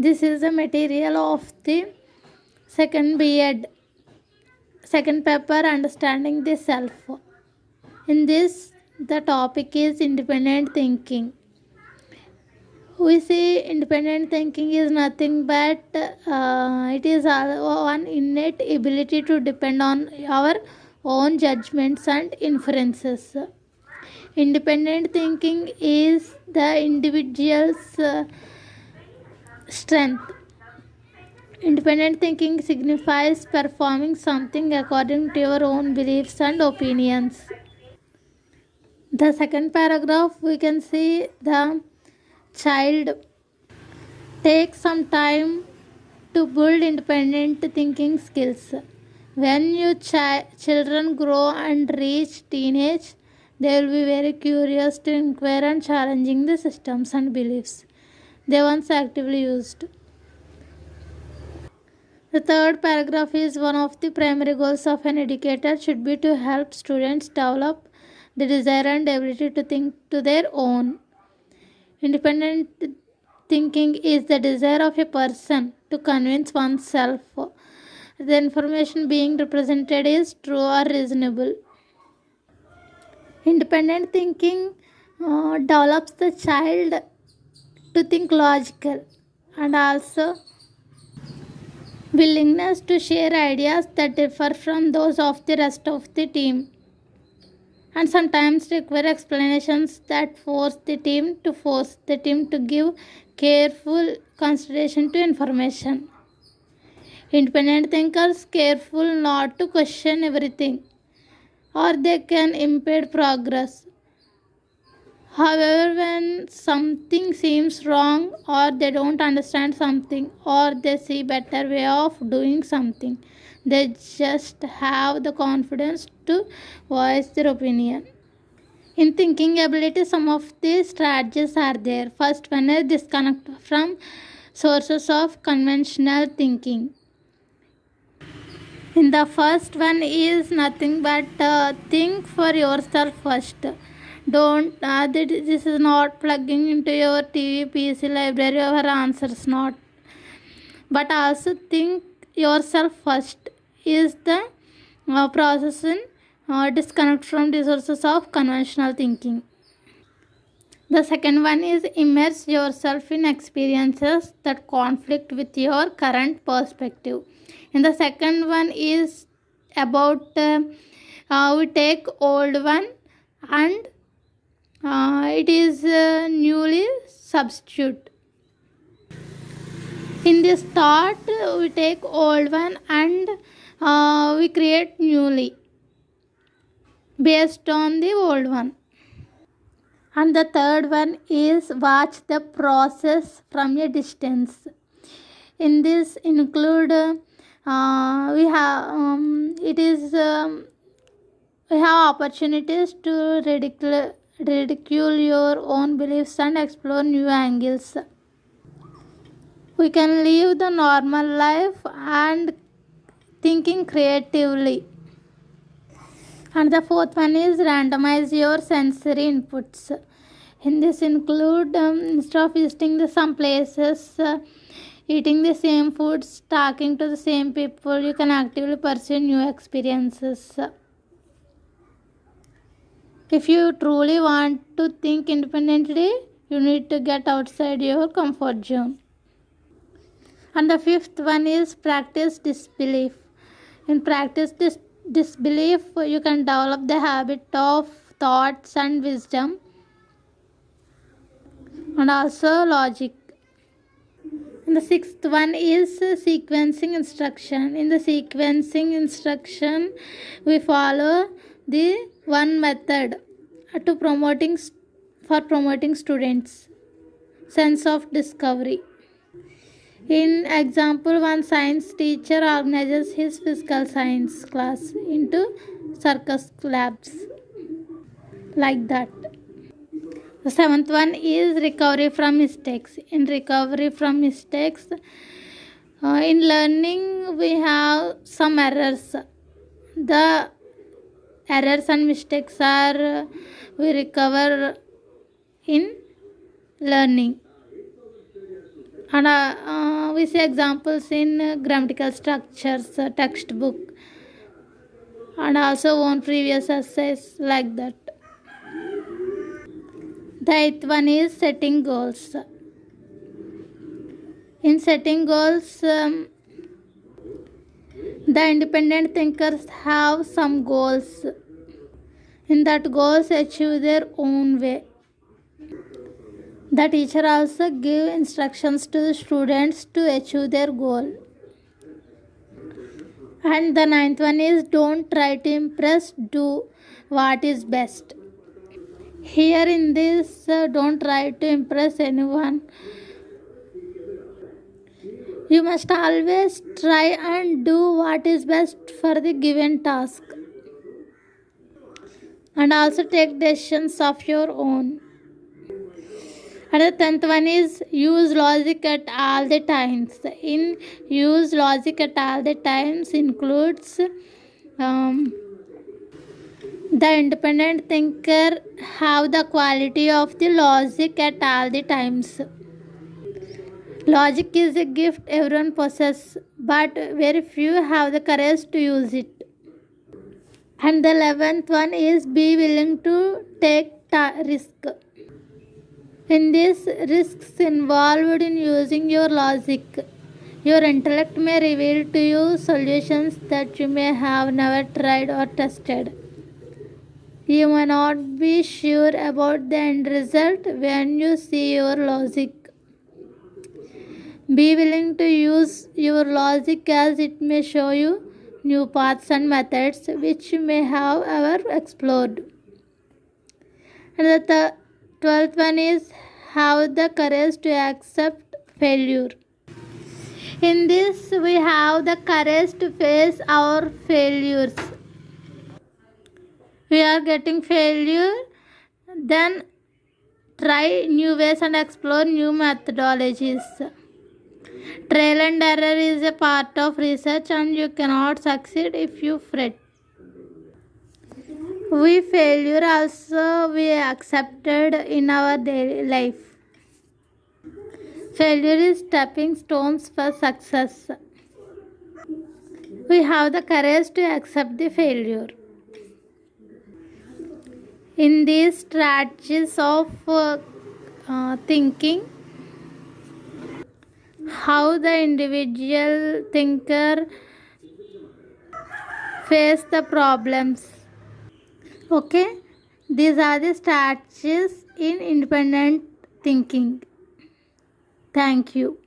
This is the material of the second B.Ed, second paper, Understanding the Self. In this, the topic is independent thinking. We see independent thinking is nothing but it is one innate ability to depend on our own judgments and inferences. Independent thinking is the individual's strength. Independent thinking signifies performing something according to your own beliefs and opinions. The second paragraph, we can see the child takes some time to build independent thinking skills. When your children grow and reach teenage, they will be very curious to inquire and challenging the systems and beliefs they once actively used. The third paragraph is one of the primary goals of an educator should be to help students develop the desire and ability to think to their own. Independent thinking is the desire of a person to convince oneself the information being represented is true or reasonable. Independent thinking develops the child to think logical and also willingness to share ideas that differ from those of the rest of the team and sometimes require explanations that force the team to give careful consideration to information. Independent thinkers careful not to question everything or they can impede progress. However, when something seems wrong or they don't understand something or they see better way of doing something, they just have the confidence to voice their opinion. In thinking ability, some of the strategies are there. First one is disconnect from sources of conventional thinking. In the first one is nothing but think for yourself first. Don't this is not plugging into your TV, PC, library or answers not. But also think yourself first is the process in disconnect from the sources of conventional thinking. The second one is immerse yourself in experiences that conflict with your current perspective. And the second one is about we take old one and it is newly substitute. In this thought, we take old one and we create newly based on the old one. And the third one is watch the process from a distance. In this include we have we have opportunities to ridicule your own beliefs and explore new angles. We can live the normal life and thinking creatively. And the fourth one is randomize your sensory inputs. In this include instead of visiting some places, eating the same foods, talking to the same people, you can actively pursue new experiences. If you truly want to think independently, you need to get outside your comfort zone. And the fifth one is practice disbelief. In practice disbelief, you can develop the habit of thoughts and wisdom and also logic. And the sixth one is sequencing instruction. In the sequencing instruction, we follow the one method to promoting students sense of discovery. In example, one science teacher organizes his physical science class into circus labs like that. The seventh one is recovery from mistakes. In recovery from mistakes, in learning we have some errors. The errors and mistakes are we recover in learning. And we see examples in grammatical structures, textbook, and also on previous essays like that. The eighth one is setting goals. In setting goals, the independent thinkers have some goals. In that goals achieve their own way. The teacher also give instructions to the students to achieve their goal. And the ninth one is don't try to impress, do what is best. Here in this, don't try to impress anyone. You must always try and do what is best for the given task. And also take decisions of your own. And the 10th one is use logic at all the times. In use logic at all the times includes the independent thinker have the quality of the logic at all the times. Logic is a gift everyone possesses, but very few have the courage to use it. And the 11th one is be willing to take risk. In this, risks involved in using your logic. Your intellect may reveal to you solutions that you may have never tried or tested. You may not be sure about the end result when you see your logic. Be willing to use your logic as it may show you new paths and methods which you may have ever explored. And the 12th one is have the courage to accept failure. In this, we have the courage to face our failures. We are getting failure, then try new ways and explore new methodologies. Trial and error is a part of research, and you cannot succeed if you fret. Failure also we accepted in our daily life. Failure is stepping stones for success. We have the courage to accept the failure. In these strategies of thinking, how the individual thinker face the problems. Okay, these are the strategies in independent thinking. Thank you.